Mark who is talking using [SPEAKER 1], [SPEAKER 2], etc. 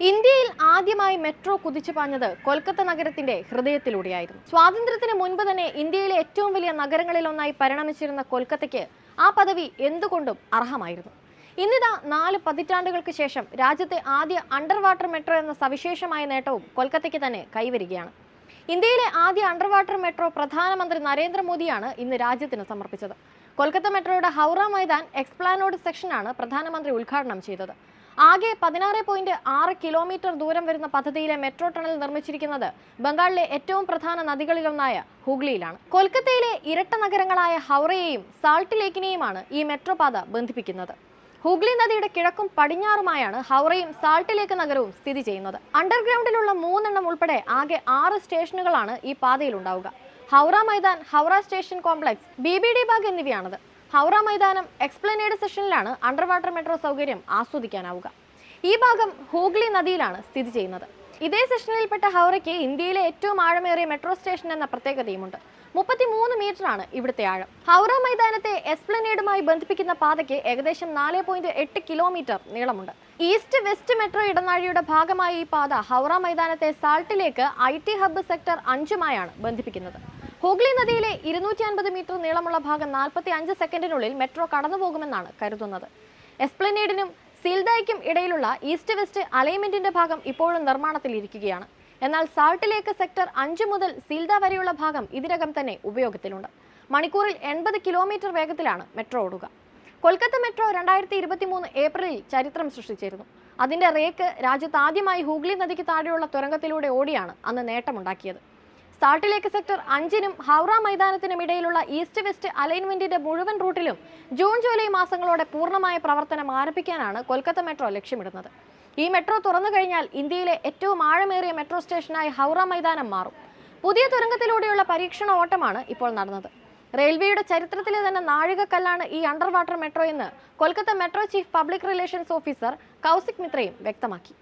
[SPEAKER 1] ഇന്ത്യയിൽ ആദ്യമായി മെട്രോ കുതിച്ചുപാഞ്ഞത് കൊൽക്കത്ത നഗരത്തിന്റെ ഹൃദയത്തിലൂടെയായിരുന്നു. സ്വാതന്ത്ര്യത്തിന് മുൻപ് തന്നെ ഇന്ത്യയിലെ ഏറ്റവും വലിയ നഗരങ്ങളിലൊന്നായി പരിണമിച്ചിരുന്ന കൊൽക്കത്തയ്ക്ക് ആ പദവി എന്തുകൊണ്ടും അർഹമായിരുന്നു. ഇന്നിതാ 4 പതിറ്റാണ്ടുകൾക്ക് ശേഷം രാജ്യത്തെ ആദ്യ അണ്ടർ വാട്ടർ മെട്രോ എന്ന സവിശേഷമായ നേട്ടവും കൊൽക്കത്തയ്ക്ക് തന്നെ കൈവരികയാണ്. ഇന്ത്യയിലെ ആദ്യ അണ്ടർ വാട്ടർ മെട്രോ പ്രധാനമന്ത്രി നരേന്ദ്രമോദിയാണ് ഇന്ന് രാജ്യത്തിന് സമർപ്പിച്ചത്. കൊൽക്കത്ത മെട്രോയുടെ ഹൗറ മൈതാൻ എക്സ്പ്ലാനോഡ് സെക്ഷനാണ് പ്രധാനമന്ത്രി ഉദ്ഘാടനം ചെയ്തത്. ആകെ 16.6 കിലോമീറ്റർ ദൂരം വരുന്ന പദ്ധതിയിലെ മെട്രോ ടണൽ നിർമ്മിച്ചിരിക്കുന്നത് ബംഗാളിലെ ഏറ്റവും പ്രധാന നദികളിലൊന്നായ ഹൂഗ്ലിയിലാണ്. കൊൽക്കത്തയിലെ ഇരട്ട നഗരങ്ങളായ ഹൗറയെയും സാൾട്ട് ലേക്കിനെയുമാണ് ഈ മെട്രോ പാത ബന്ധിപ്പിക്കുന്നത്. ഹൂഗ്ലി നദിയുടെ കിഴക്കും പടിഞ്ഞാറുമായാണ് ഹൗറയും സാൾട്ട് ലേക്ക് നഗരവും സ്ഥിതി ചെയ്യുന്നത്. അണ്ടർഗ്രൗണ്ടിലുള്ള 3 ഉൾപ്പെടെ ആകെ 6 സ്റ്റേഷനുകളാണ് ഈ പാതയിൽ ഉണ്ടാവുക. Howrah Maidan, Howrah station complex, BBD Bagh എന്നിവയാണത്. ഹൗറ മൈതാനം എക്സ്പ്ലനേഡ് സെഷനിലാണ് അണ്ടർ വാട്ടർ മെട്രോ സൗകര്യം ആസ്വദിക്കാനാവുക. ഈ ഭാഗം ഹൂഗ്ലി നദിയിലാണ് സ്ഥിതി ചെയ്യുന്നത്. ഇതേ സെഷനിൽപ്പെട്ട ഹൗറയ്ക്ക് ഇന്ത്യയിലെ ഏറ്റവും ആഴമേറിയ മെട്രോ സ്റ്റേഷൻ എന്ന പ്രത്യേകതയുമുണ്ട്. 33 മീറ്ററാണ് ഇവിടുത്തെ ആഴം. ഹൗറ മൈതാനത്തെ എക്സ്പ്ലനേഡുമായി ബന്ധിപ്പിക്കുന്ന പാതയ്ക്ക് ഏകദേശം 4.8 കിലോമീറ്റർ നീളമുണ്ട്. ഈസ്റ്റ് വെസ്റ്റ് മെട്രോ ഇടനാഴിയുടെ ഭാഗമായ ഈ പാത ഹൗറ മൈതാനത്തെ salt lake IT hub sector 5-മായാണ് ബന്ധിപ്പിക്കുന്നത്. ഹൂഗ്ലി നദിയിലെ 250 മീറ്റർ നീളമുള്ള ഭാഗം 45 സെക്കൻഡിനുള്ളിൽ മെട്രോ കടന്നുപോകുമെന്നാണ് കരുതുന്നത്. എസ്പ്ലനേഡിനും സീൽദായ്ക്കും ഇടയിലുള്ള ഈസ്റ്റ് വെസ്റ്റ് അലൈൻമെന്റിന്റെ ഭാഗം ഇപ്പോഴും നിർമ്മാണത്തിലിരിക്കുകയാണ്. എന്നാൽ സാൾട്ട് ലേക്ക് സെക്ടർ 5 മുതൽ സീൽദ വരെയുള്ള ഭാഗം ഇതിനകം തന്നെ ഉപയോഗത്തിലുണ്ട്. മണിക്കൂറിൽ 80 കിലോമീറ്റർ വേഗത്തിലാണ് മെട്രോ ഓടുക. കൊൽക്കത്ത മെട്രോ 2023 ഏപ്രിലിൽ ചരിത്രം സൃഷ്ടിച്ചിരുന്നു. അതിന്റെ റേക്ക് രാജ്യത്ത് ആദ്യമായി ഹൂഗ്ലി നദിക്ക് താഴെയുള്ള തുരങ്കത്തിലൂടെ ഓടിയാണ് അന്ന് നേട്ടമുണ്ടാക്കിയത്. സാൾട്ട് ലേക്ക് സെക്ടർ 5-നും ഹൗറ മൈതാനത്തിനും ഇടയിലുള്ള ഈസ്റ്റ് വെസ്റ്റ് അലൈൻമെന്റിന്റെ മുഴുവൻ റൂട്ടിലും ജൂൺ ജൂലൈ മാസങ്ങളോടെ പൂർണ്ണമായ പ്രവർത്തനം ആരംഭിക്കാനാണ് കൊൽക്കത്ത മെട്രോ ലക്ഷ്യമിടുന്നത്. ഈ മെട്രോ തുറന്നു കഴിഞ്ഞാൽ ഇന്ത്യയിലെ ഏറ്റവും ആഴമേറിയ മെട്രോ സ്റ്റേഷനായി ഹൗറ മൈതാനം മാറും. പുതിയ തുരങ്കത്തിലൂടെയുള്ള പരീക്ഷണ ഓട്ടമാണ് ഇപ്പോൾ നടന്നത്. റെയിൽവേയുടെ ചരിത്രത്തിലെ തന്നെ നാഴികക്കല്ലാണ് ഈ അണ്ടർ വാട്ടർ മെട്രോ എന്ന് Kolkata metro chief public relations officer Kaushik മിത്രയും വ്യക്തമാക്കി.